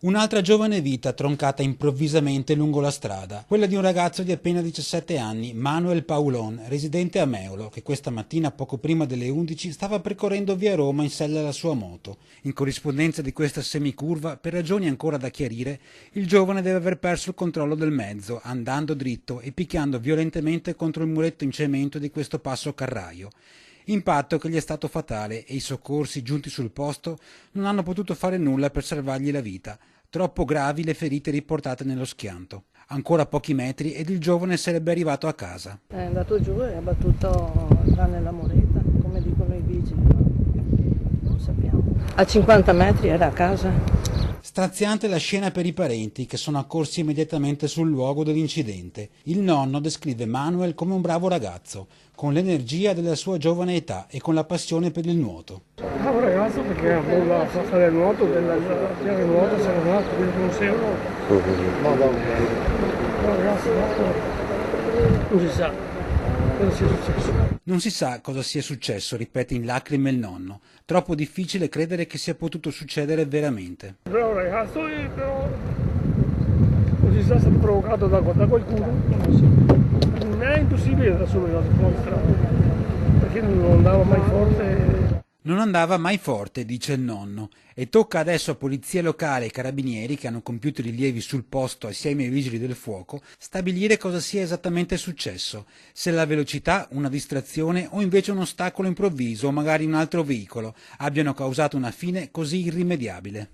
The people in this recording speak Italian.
Un'altra giovane vita troncata improvvisamente lungo la strada, quella di un ragazzo di appena 17 anni, Manuel Paulon, residente a Meolo, che questa mattina poco prima delle 11 stava percorrendo via Roma in sella alla sua moto. In corrispondenza di questa semicurva, per ragioni ancora da chiarire, il giovane deve aver perso il controllo del mezzo, andando dritto e picchiando violentemente contro il muretto in cemento di questo passo carraio. Impatto che gli è stato fatale e i soccorsi giunti sul posto non hanno potuto fare nulla per salvargli la vita. Troppo gravi le ferite riportate nello schianto. Ancora pochi metri ed il giovane sarebbe arrivato a casa. È andato giù e ha battuto là nella moretta, come dicono i vigili, ma non sappiamo. A 50 metri era a casa. Straziante la scena per i parenti che sono accorsi immediatamente sul luogo dell'incidente. Il nonno descrive Manuel come un bravo ragazzo, con l'energia della sua giovane età e con la passione per il nuoto. Bravo ragazzo perché ha la forza del nuoto, del nuoto, se non altro, quindi non sei un nuoto. Bravo ragazzo, non si sa cosa sia successo. Non si sa cosa sia successo, ripete in lacrime il nonno. Troppo difficile credere che sia potuto succedere veramente. Bravo ragazzo, però non si sa se è stato provocato da qualcuno, non è impossibile da solo fuori strada, perché non andava mai forte. Non andava mai forte, dice il nonno, e tocca adesso a polizia locale e carabinieri, che hanno compiuto i rilievi sul posto assieme ai vigili del fuoco, stabilire cosa sia esattamente successo, se la velocità, una distrazione o invece un ostacolo improvviso o magari un altro veicolo abbiano causato una fine così irrimediabile.